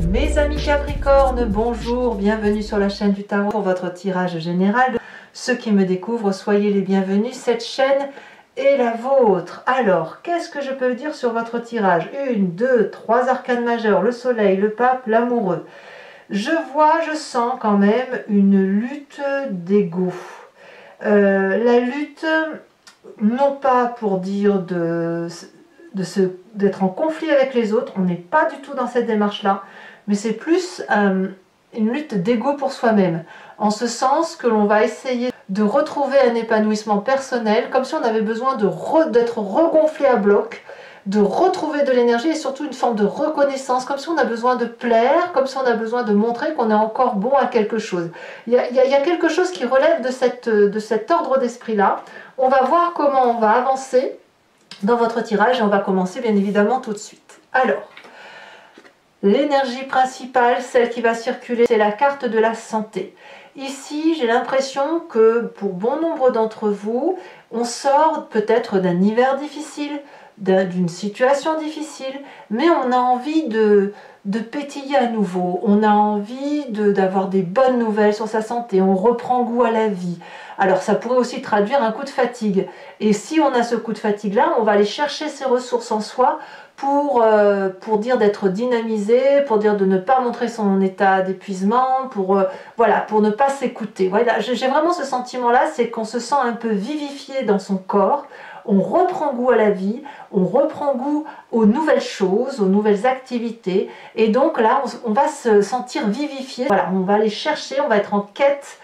Mes amis Capricorne, bonjour, bienvenue sur la chaîne du Tarot pour votre tirage général. Ceux qui me découvrent, soyez les bienvenus, cette chaîne est la vôtre. Alors, qu'est-ce que je peux dire sur votre tirage? 1, 2, 3 arcanes majeures, le soleil, le pape, l'amoureux. Je sens quand même une lutte d'ego. La lutte, non pas pour dire d'être en conflit avec les autres, on n'est pas du tout dans cette démarche-là, mais c'est plus une lutte d'ego pour soi-même, en ce sens que l'on va essayer de retrouver un épanouissement personnel, comme si on avait besoin d'être regonflé à bloc, de retrouver de l'énergie et surtout une forme de reconnaissance, comme si on a besoin de plaire, comme si on a besoin de montrer qu'on est encore bon à quelque chose. Il y a quelque chose qui relève de cet ordre d'esprit-là. On va voir comment on va avancer dans votre tirage et on va commencer bien évidemment tout de suite. Alors, l'énergie principale, celle qui va circuler, c'est la carte de la santé. Ici, j'ai l'impression que pour bon nombre d'entre vous, on sort peut-être d'un hiver difficile, d'une situation difficile, mais on a envie de pétiller à nouveau, on a envie d'avoir des bonnes nouvelles sur sa santé, on reprend goût à la vie. Alors ça pourrait aussi traduire un coup de fatigue, et si on a ce coup de fatigue là, on va aller chercher ses ressources en soi pour dire d'être dynamisé, pour dire de ne pas montrer son état d'épuisement, voilà, pour ne pas s'écouter. Voilà, j'ai vraiment ce sentiment là, c'est qu'on se sent un peu vivifié dans son corps. On reprend goût à la vie, on reprend goût aux nouvelles choses, aux nouvelles activités. Et donc là, on va se sentir vivifié. Voilà, on va aller chercher, on va être en quête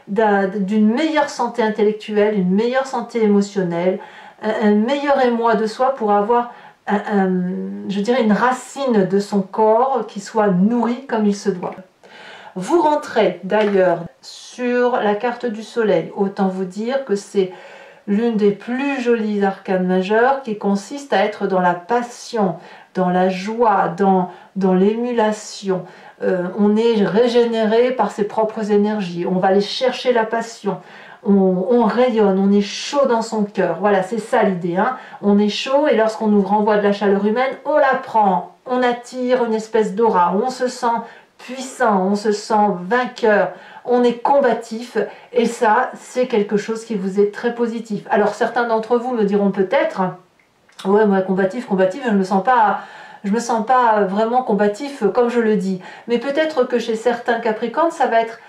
d'une meilleure santé intellectuelle, une meilleure santé émotionnelle, un meilleur émoi de soi pour avoir, je dirais, une racine de son corps qui soit nourrie comme il se doit. Vous rentrez d'ailleurs sur la carte du soleil. Autant vous dire que c'est l'une des plus jolies arcanes majeures qui consiste à être dans la passion, dans la joie, dans l'émulation. On est régénéré par ses propres énergies, on va aller chercher la passion, on rayonne, on est chaud dans son cœur. Voilà, c'est ça l'idée, hein. On est chaud et lorsqu'on nous renvoie de la chaleur humaine, on la prend, on attire une espèce d'aura, on se sent puissant, on se sent vainqueur, on est combatif, et ça, c'est quelque chose qui vous est très positif. Alors certains d'entre vous me diront peut-être, ouais, moi combatif, je me sens pas vraiment combatif comme je le dis. Mais peut-être que chez certains Capricornes, ça va être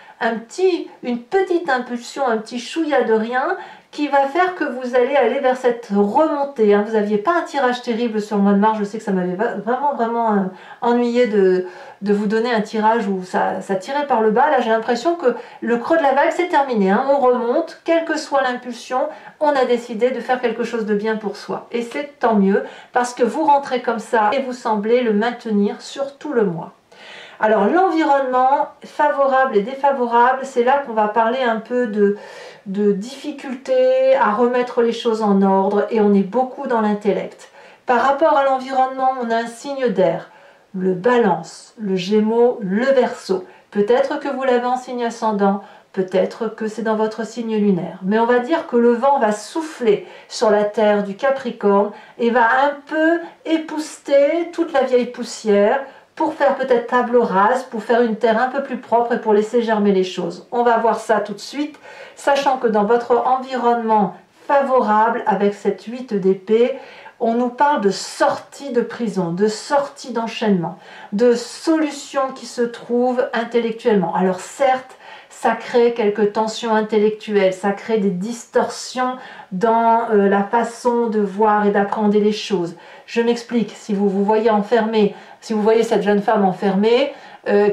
une petite impulsion, un petit chouïa de rien qui va faire que vous allez aller vers cette remontée. Vous n'aviez pas un tirage terrible sur le mois de mars. Je sais que ça m'avait vraiment ennuyé de vous donner un tirage où ça tirait par le bas. Là, j'ai l'impression que le creux de la vague, c'est terminé. On remonte, quelle que soit l'impulsion, on a décidé de faire quelque chose de bien pour soi. Et c'est tant mieux, parce que vous rentrez comme ça et vous semblez le maintenir sur tout le mois. Alors l'environnement favorable et défavorable, c'est là qu'on va parler un peu de difficulté à remettre les choses en ordre, et on est beaucoup dans l'intellect. Par rapport à l'environnement, on a un signe d'air, le Balance, le Gémeaux, le Verseau. Peut-être que vous l'avez en signe ascendant, peut-être que c'est dans votre signe lunaire. Mais on va dire que le vent va souffler sur la terre du Capricorne et va un peu épousseter toute la vieille poussière, pour faire peut-être table rase, pour faire une terre un peu plus propre et pour laisser germer les choses. On va voir ça tout de suite, sachant que dans votre environnement favorable, avec cette 8 d'épée, on nous parle de sortie de prison, de sortie d'enchaînement, de solutions qui se trouvent intellectuellement. Alors certes, ça crée quelques tensions intellectuelles, ça crée des distorsions dans la façon de voir et d'appréhender les choses. Je m'explique, si vous vous voyez enfermé, si vous voyez cette jeune femme enfermée,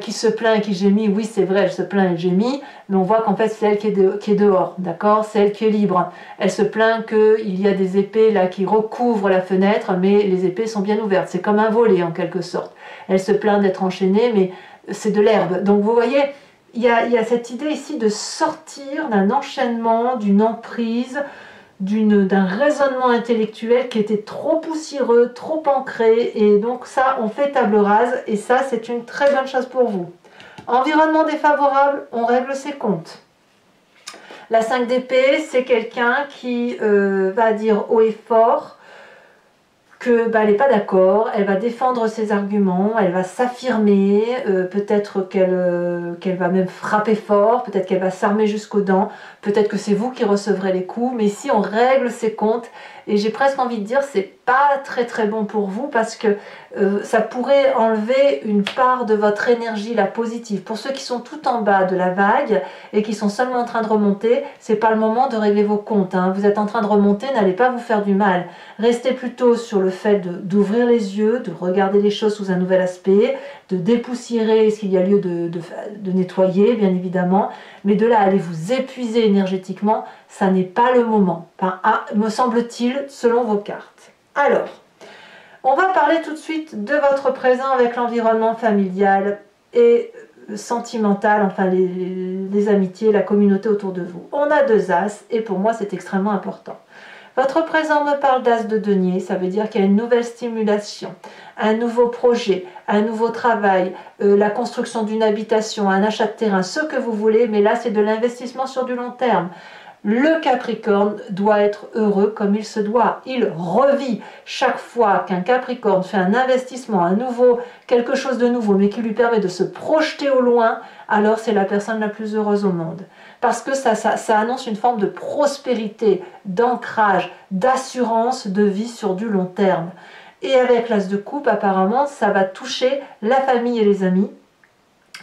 qui se plaint et qui gémit, oui c'est vrai, elle se plaint et gémit, mais on voit qu'en fait c'est elle qui est dehors, d'accord? C'est elle qui est libre. Elle se plaint qu'il y a des épées là qui recouvrent la fenêtre, mais les épées sont bien ouvertes, c'est comme un volet en quelque sorte. Elle se plaint d'être enchaînée, mais c'est de l'herbe. Donc vous voyez, il y a cette idée ici de sortir d'un enchaînement, d'une emprise, d'un raisonnement intellectuel qui était trop poussiéreux, trop ancré, et donc ça, on fait table rase, et ça, c'est une très bonne chose pour vous. Environnement défavorable, on règle ses comptes. La 5 d'épée, c'est quelqu'un qui va dire haut et fort, que elle n'est pas d'accord, elle va défendre ses arguments, elle va s'affirmer, peut-être qu'elle va même frapper fort, peut-être qu'elle va s'armer jusqu'aux dents, peut-être que c'est vous qui recevrez les coups, mais ici on règle ses comptes, et j'ai presque envie de dire c'est pas très très bon pour vous, parce que ça pourrait enlever une part de votre énergie, la positive. Pour ceux qui sont tout en bas de la vague et qui sont seulement en train de remonter, c'est pas le moment de régler vos comptes, hein. Vous êtes en train de remonter, n'allez pas vous faire du mal. Restez plutôt sur le fait d'ouvrir les yeux, de regarder les choses sous un nouvel aspect, de dépoussiérer ce qu'il y a lieu de nettoyer, bien évidemment, mais de là aller vous épuiser énergétiquement, ça n'est pas le moment, enfin, me semble-t-il, selon vos cartes. Alors, on va parler tout de suite de votre présent avec l'environnement familial et sentimental, enfin les amitiés, la communauté autour de vous. On a 2 As et pour moi c'est extrêmement important. Votre présent me parle d'As de denier, ça veut dire qu'il y a une nouvelle stimulation, un nouveau projet, un nouveau travail, la construction d'une habitation, un achat de terrain, ce que vous voulez, mais là c'est de l'investissement sur du long terme. Le Capricorne doit être heureux comme il se doit. Il revit chaque fois qu'un Capricorne fait un investissement, quelque chose de nouveau, mais qui lui permet de se projeter au loin, alors c'est la personne la plus heureuse au monde. Parce que ça annonce une forme de prospérité, d'ancrage, d'assurance de vie sur du long terme. Et avec l'As de coupe, apparemment, ça va toucher la famille et les amis.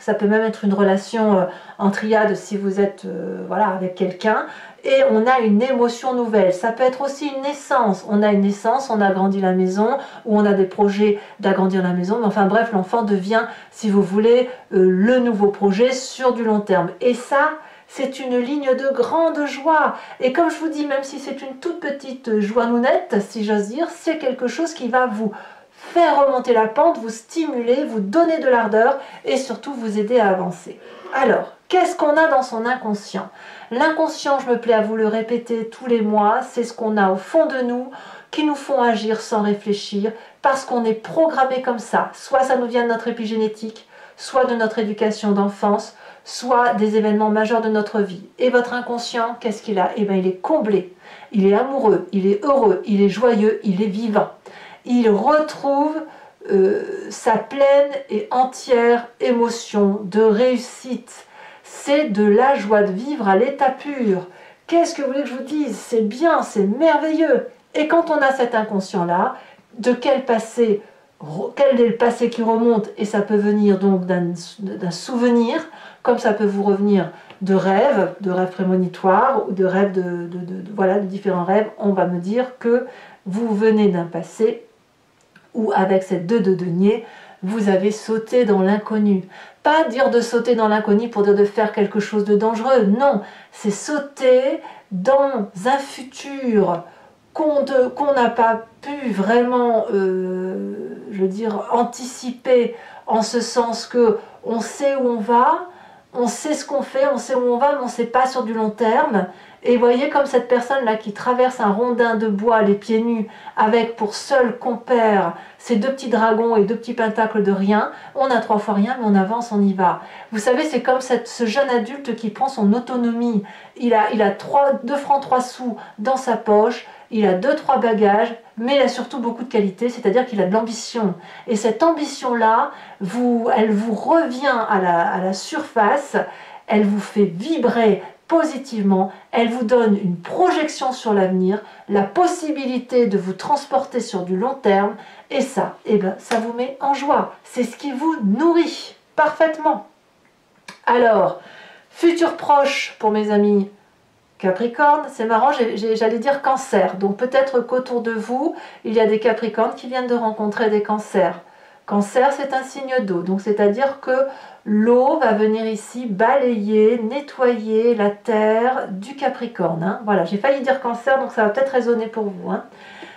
Ça peut même être une relation en triade si vous êtes voilà, avec quelqu'un. Et on a une émotion nouvelle. Ça peut être aussi une naissance. On a une naissance, on agrandit la maison, ou on a des projets d'agrandir la maison. Mais enfin bref, l'enfant devient, si vous voulez, le nouveau projet sur du long terme. Et ça, c'est une ligne de grande joie. Et comme je vous dis, même si c'est une toute petite joie nounette, si j'ose dire, c'est quelque chose qui va vous faire remonter la pente, vous stimuler, vous donner de l'ardeur et surtout vous aider à avancer. Alors, qu'est-ce qu'on a dans son inconscient? L'inconscient, je me plais à vous le répéter tous les mois, c'est ce qu'on a au fond de nous qui nous font agir sans réfléchir parce qu'on est programmé comme ça. Soit ça nous vient de notre épigénétique, soit de notre éducation d'enfance, soit des événements majeurs de notre vie. Et votre inconscient, qu'est-ce qu'il a? Eh bien, il est comblé, il est amoureux, il est heureux, il est joyeux, il est vivant. Il retrouve sa pleine et entière émotion de réussite. C'est de la joie de vivre à l'état pur. Qu'est-ce que vous voulez que je vous dise? C'est bien, c'est merveilleux. Et quand on a cet inconscient-là, de quel est le passé qui remonte? Et ça peut venir donc d'un souvenir, comme ça peut vous revenir de rêves prémonitoires, ou de rêves voilà, de différents rêves. On va me dire que vous venez d'un passé où avec cette 2 de denier, vous avez sauté dans l'inconnu. Pas dire de sauter dans l'inconnu pour dire de faire quelque chose de dangereux, non, c'est sauter dans un futur qu'on n'a pas pu vraiment, je veux dire, anticiper, en ce sens que on sait où on va, on sait ce qu'on fait, on sait où on va, mais on ne sait pas sur du long terme. Et voyez comme cette personne-là qui traverse un rondin de bois, les pieds nus, avec pour seul compère ces 2 petits dragons et 2 petits pentacles de rien, on a 3 fois rien, mais on avance, on y va. Vous savez, c'est comme ce jeune adulte qui prend son autonomie. Il a 2 francs 3 sous dans sa poche, il a 2-3 bagages, mais il a surtout beaucoup de qualité, c'est-à-dire qu'il a de l'ambition. Et cette ambition-là, elle vous revient à la surface, elle vous fait vibrer positivement, elle vous donne une projection sur l'avenir, la possibilité de vous transporter sur du long terme, et ça, eh ben, ça vous met en joie. C'est ce qui vous nourrit parfaitement. Alors, futur proche pour mes amis Capricorne, c'est marrant, j'allais dire Cancer. Donc peut-être qu'autour de vous, il y a des Capricornes qui viennent de rencontrer des Cancers. Cancer, c'est un signe d'eau, donc c'est-à-dire que l'eau va venir ici balayer, nettoyer la terre du Capricorne. Hein. Voilà, j'ai failli dire Cancer, donc ça va peut-être résonner pour vous. Hein.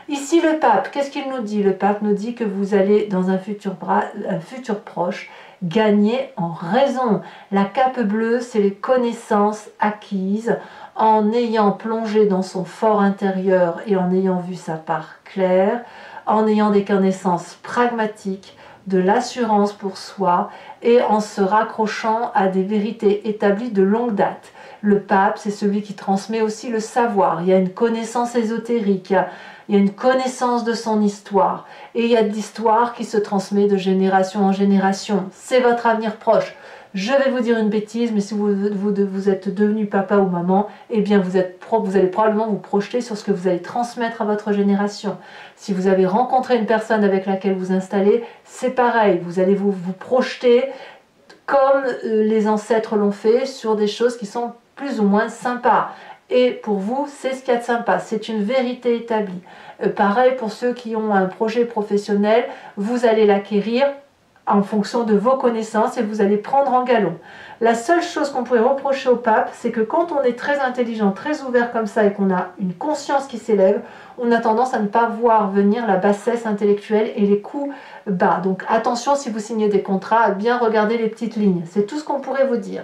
Ici, le pape, qu'est-ce qu'il nous dit? Le pape nous dit que vous allez, dans un futur proche, gagner en raison. La cape bleue, c'est les connaissances acquises en ayant plongé dans son fort intérieur et en ayant vu sa part claire, en ayant des connaissances pragmatiques, de l'assurance pour soi et en se raccrochant à des vérités établies de longue date. Le pape, c'est celui qui transmet aussi le savoir. Il y a une connaissance ésotérique, il y a une connaissance de son histoire. Et il y a de l'histoire qui se transmet de génération en génération. C'est votre avenir proche. Je vais vous dire une bêtise, mais si vous êtes devenu papa ou maman, eh bien vous allez probablement vous projeter sur ce que vous allez transmettre à votre génération. Si vous avez rencontré une personne avec laquelle vous installez, c'est pareil. Vous allez vous projeter comme les ancêtres l'ont fait sur des choses qui sont plus ou moins sympas. Et pour vous, c'est ce qu'il y a de sympa. C'est une vérité établie. Pareil pour ceux qui ont un projet professionnel, vous allez l'acquérir en fonction de vos connaissances et vous allez prendre en galon. La seule chose qu'on pourrait reprocher au pape, c'est que quand on est très intelligent, très ouvert comme ça et qu'on a une conscience qui s'élève, on a tendance à ne pas voir venir la bassesse intellectuelle et les coups bas. Donc attention si vous signez des contrats, à bien regarder les petites lignes. C'est tout ce qu'on pourrait vous dire.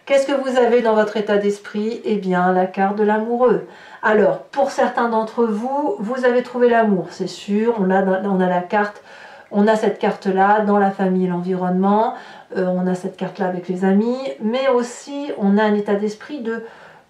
Qu'est-ce que vous avez dans votre état d'esprit? Eh bien, la carte de l'amoureux. Alors, pour certains d'entre vous, vous avez trouvé l'amour, c'est sûr. On a cette carte-là dans la famille et l'environnement. On a cette carte-là avec les amis. Mais aussi, on a un état d'esprit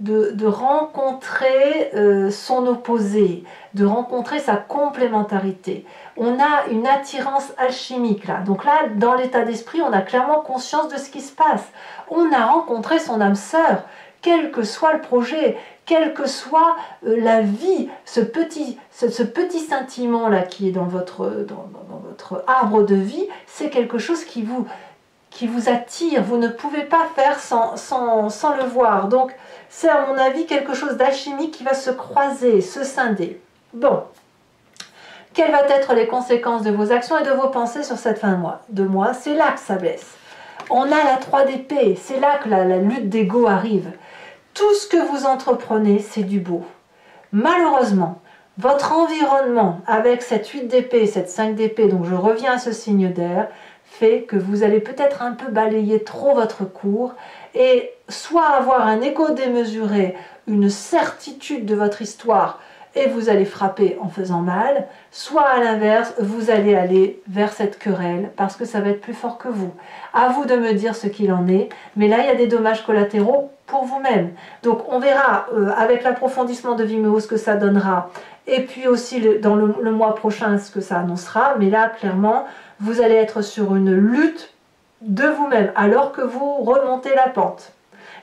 de rencontrer son opposé, de rencontrer sa complémentarité. On a une attirance alchimique là. Donc là, dans l'état d'esprit, on a clairement conscience de ce qui se passe. On a rencontré son âme sœur, quel que soit le projet, quelle que soit la vie, ce petit scintillement là qui est dans votre arbre de vie, c'est quelque chose qui vous attire. Vous ne pouvez pas faire sans le voir. Donc c'est à mon avis quelque chose d'alchimique qui va se croiser, se scinder. Bon, quelles vont être les conséquences de vos actions et de vos pensées sur cette fin de mois? C'est là que ça blesse. On a la 3 d'épée, c'est là que la lutte d'ego arrive. Tout ce que vous entreprenez, c'est du beau. Malheureusement, votre environnement avec cette 8 d'épée, cette 5 d'épée, donc je reviens à ce signe d'air, fait que vous allez peut-être un peu balayer trop votre cours et soit avoir un ego démesuré, une certitude de votre histoire et vous allez frapper en faisant mal, soit à l'inverse, vous allez aller vers cette querelle parce que ça va être plus fort que vous. À vous de me dire ce qu'il en est, mais là il y a des dommages collatéraux pour vous-même. Donc on verra avec l'approfondissement de Vimeo ce que ça donnera et puis aussi dans le mois prochain ce que ça annoncera, mais là clairement vous allez être sur une lutte de vous-même alors que vous remontez la pente.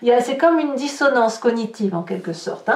C'est comme une dissonance cognitive en quelque sorte.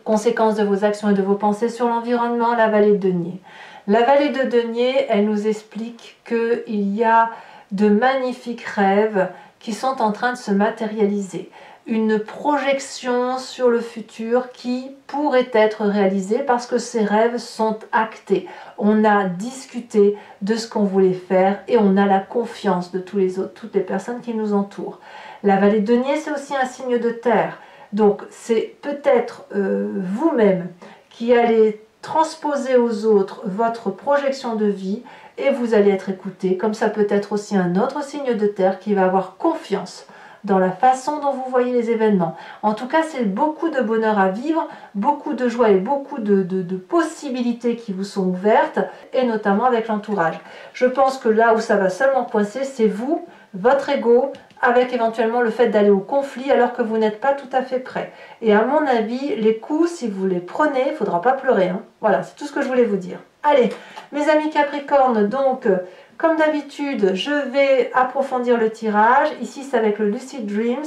Conséquences de vos actions et de vos pensées sur l'environnement, la vallée de denier. La vallée de denier, elle nous explique qu'il y a de magnifiques rêves qui sont en train de se matérialiser. Une projection sur le futur qui pourrait être réalisée parce que ces rêves sont actés. On a discuté de ce qu'on voulait faire et on a la confiance de toutes les personnes qui nous entourent. La vallée de denier, c'est aussi un signe de terre. Donc c'est peut-être vous-même qui allez transposer aux autres votre projection de vie et vous allez être écouté, comme ça peut être aussi un autre signe de terre qui va avoir confiance dans la façon dont vous voyez les événements. En tout cas, c'est beaucoup de bonheur à vivre, beaucoup de joie et beaucoup de possibilités qui vous sont ouvertes, et notamment avec l'entourage. Je pense que là où ça va seulement coincer, c'est vous, votre ego, avec éventuellement le fait d'aller au conflit alors que vous n'êtes pas tout à fait prêt. Et à mon avis, les coups, si vous les prenez, il ne faudra pas pleurer. Voilà, c'est tout ce que je voulais vous dire. Allez, mes amis Capricorne, donc, comme d'habitude, je vais approfondir le tirage. Ici, c'est avec le Lucid Dreams.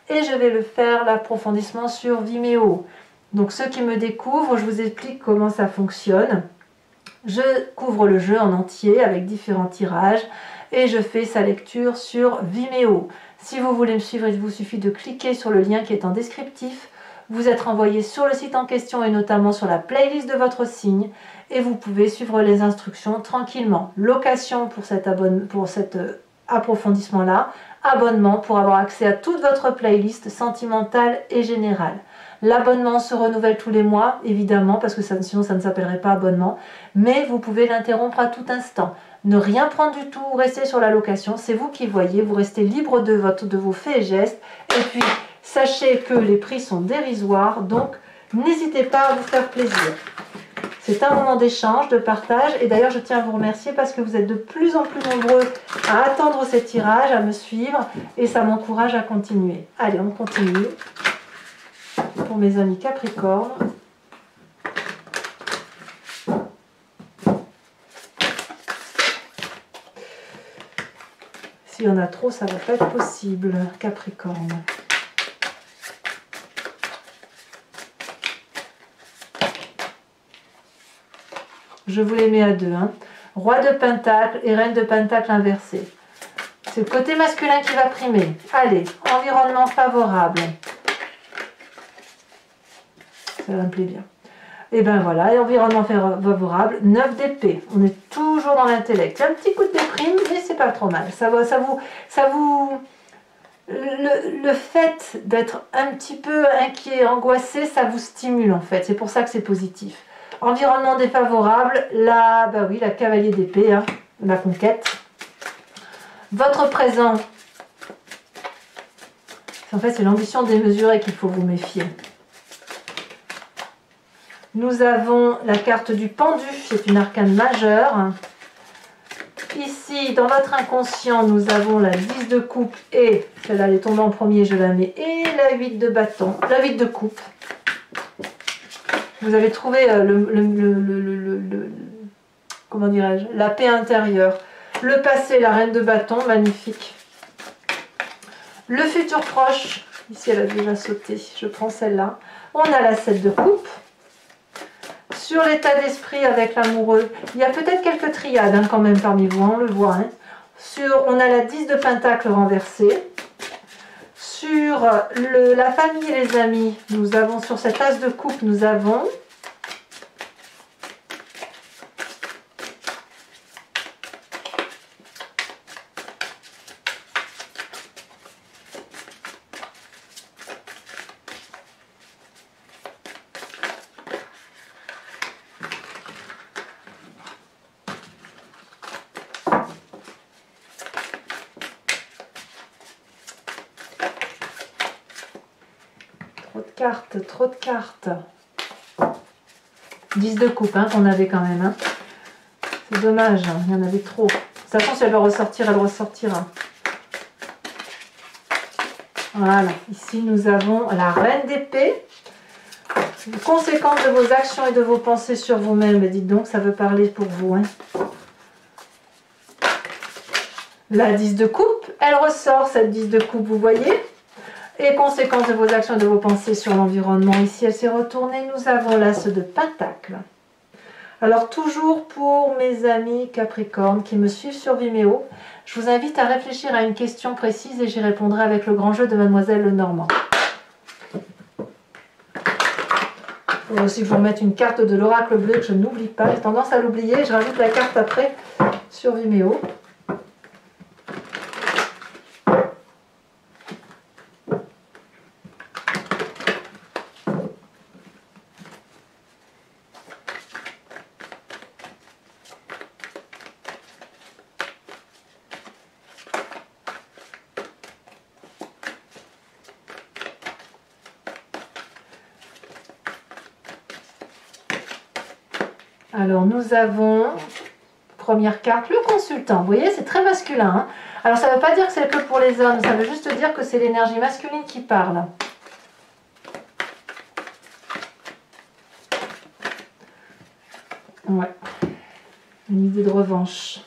Et je vais le faire, l'approfondissement sur Vimeo. Donc, ceux qui me découvrent, je vous explique comment ça fonctionne. Je couvre le jeu en entier avec différents tirages. Et je fais sa lecture sur Vimeo. Si vous voulez me suivre, il vous suffit de cliquer sur le lien qui est en descriptif. Vous êtes envoyé sur le site en question et notamment sur la playlist de votre signe. Et vous pouvez suivre les instructions tranquillement. Location pour cet approfondissement-là. Abonnement pour avoir accès à toute votre playlist sentimentale et générale. L'abonnement se renouvelle tous les mois, évidemment, parce que sinon ça ne s'appellerait pas abonnement. Mais vous pouvez l'interrompre à tout instant. Ne rien prendre du tout, rester sur la location, c'est vous qui voyez, vous restez libre de vos faits et gestes. Et puis, sachez que les prix sont dérisoires, donc n'hésitez pas à vous faire plaisir. C'est un moment d'échange, de partage. Et d'ailleurs, je tiens à vous remercier parce que vous êtes de plus en plus nombreux à attendre ces tirages, à me suivre. Et ça m'encourage à continuer. Allez, on continue. Pour mes amis Capricorne. S'il y en a trop, ça ne va pas être possible, Capricorne. Je vous les mets à deux. Hein. Roi de Pentacle et Reine de Pentacle inversée. C'est le côté masculin qui va primer. Allez, environnement favorable. Ça me plaît bien. Et ben voilà, et environnement favorable, 9 d'épée. On est toujours dans l'intellect. Il y a un petit coup de déprime, mais c'est pas trop mal. Le fait d'être un petit peu inquiet, angoissé, ça vous stimule en fait. C'est pour ça que c'est positif. Environnement défavorable, là, bah oui, la cavalier d'épée, hein, la conquête. Votre présent, en fait, c'est l'ambition démesurée qu'il faut vous méfier. Nous avons la carte du pendu, c'est une arcane majeure. Ici, dans votre inconscient, nous avons la 10 de coupe et, celle-là elle est tombée en premier, je la mets, et la 8 de bâton, la 8 de coupe. Vous avez trouvé comment dirais-je, la paix intérieure. Le passé, la reine de bâton, magnifique. Le futur proche, ici elle a déjà sauté, je prends celle-là. On a la 7 de coupe. Sur l'état d'esprit avec l'amoureux, il y a peut-être quelques triades hein, quand même parmi vous, on le voit. Hein. On a la 10 de pentacle renversée. Sur la famille et les amis, nous avons sur cette as de coupe, nous avons trop de cartes. 10 de coupe hein, qu'on avait quand même. Hein. C'est dommage, hein, il y en avait trop. De toute façon, si elle veut ressortir, elle ressortira. Voilà, ici nous avons la reine d'épée. Conséquence de vos actions et de vos pensées sur vous-même. Dites donc, ça veut parler pour vous. Hein. La 10 de coupe, elle ressort cette 10 de coupe, vous voyez. Et conséquence de vos actions et de vos pensées sur l'environnement. Ici, elle s'est retournée. Nous avons l'as de pentacle. Alors, toujours pour mes amis Capricorne qui me suivent sur Vimeo, je vous invite à réfléchir à une question précise et j'y répondrai avec le grand jeu de Mademoiselle Lenormand. Il faut aussi que je vous remette une carte de l'oracle bleu que je n'oublie pas. J'ai tendance à l'oublier. Je rajoute la carte après sur Vimeo. Alors, nous avons, première carte, le consultant. Vous voyez, c'est très masculin. Hein. Alors, ça ne veut pas dire que c'est que pour les hommes. Ça veut juste dire que c'est l'énergie masculine qui parle. Ouais. Une idée de revanche.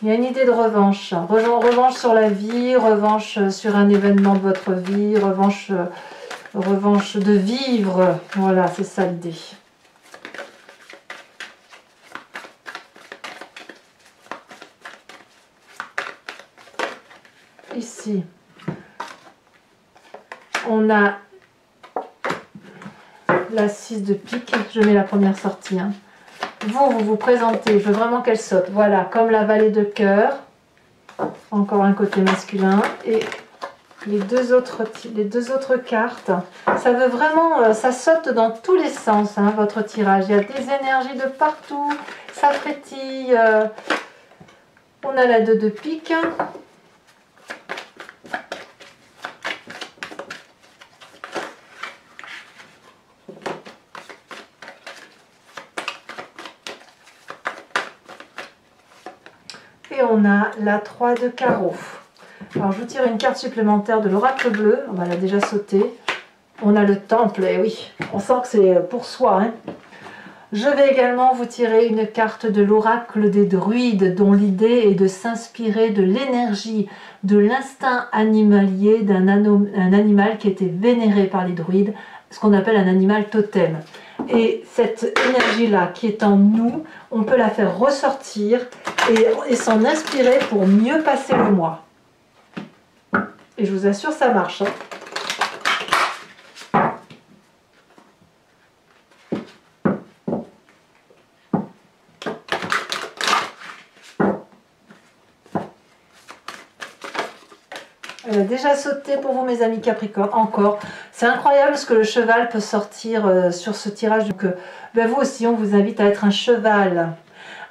Il y a une idée de revanche. Revanche sur la vie, revanche sur un événement de votre vie, revanche de vivre. Voilà, c'est ça l'idée. Ici, on a la 6 de pique. Je mets la première sortie. Hein. Vous vous présentez. Je veux vraiment qu'elle saute. Voilà, comme la vallée de cœur. Encore un côté masculin. Et les deux autres cartes. Ça veut vraiment... ça saute dans tous les sens, hein, votre tirage. Il y a des énergies de partout. Ça frétille. On a la 2 de pique. Et on a la 3 de carreau. Alors je vous tire une carte supplémentaire de l'oracle bleu. On va la déjà sauter. On a le temple, et oui, on sent que c'est pour soi. Hein. Je vais également vous tirer une carte de l'oracle des druides, dont l'idée est de s'inspirer de l'énergie, de l'instinct animalier d'un animal qui était vénéré par les druides, ce qu'on appelle un animal totem. Et cette énergie-là qui est en nous, on peut la faire ressortir et s'en inspirer pour mieux passer le mois. Et je vous assure, ça marche. Hein. Elle a déjà sauté pour vous, mes amis Capricorne, encore. C'est incroyable ce que le cheval peut sortir sur ce tirage. Donc, vous aussi, on vous invite à être un cheval.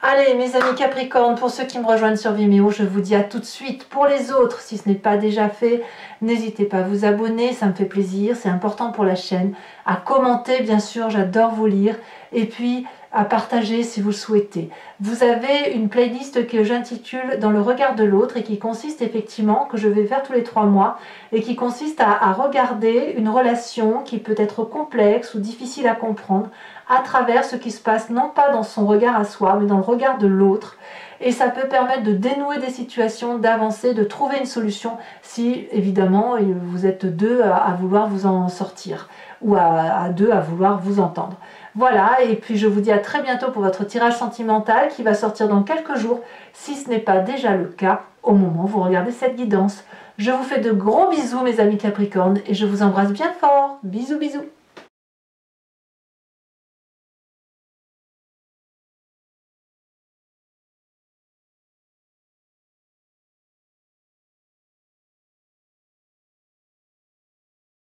Allez, mes amis Capricorne, pour ceux qui me rejoignent sur Vimeo, je vous dis à tout de suite. Pour les autres, si ce n'est pas déjà fait, n'hésitez pas à vous abonner, ça me fait plaisir, c'est important pour la chaîne. À commenter, bien sûr, j'adore vous lire. Et puis, à partager si vous le souhaitez. Vous avez une playlist que j'intitule Dans le regard de l'autre et qui consiste effectivement, que je vais faire tous les 3 mois, et qui consiste à regarder une relation qui peut être complexe ou difficile à comprendre à travers ce qui se passe, non pas dans son regard à soi, mais dans le regard de l'autre. Et ça peut permettre de dénouer des situations, d'avancer, de trouver une solution si, évidemment, vous êtes deux à vouloir vous en sortir ou à deux à vouloir vous entendre. Voilà, et puis je vous dis à très bientôt pour votre tirage sentimental qui va sortir dans quelques jours, si ce n'est pas déjà le cas, au moment où vous regardez cette guidance. Je vous fais de gros bisous, mes amis Capricornes, et je vous embrasse bien fort. Bisous, bisous.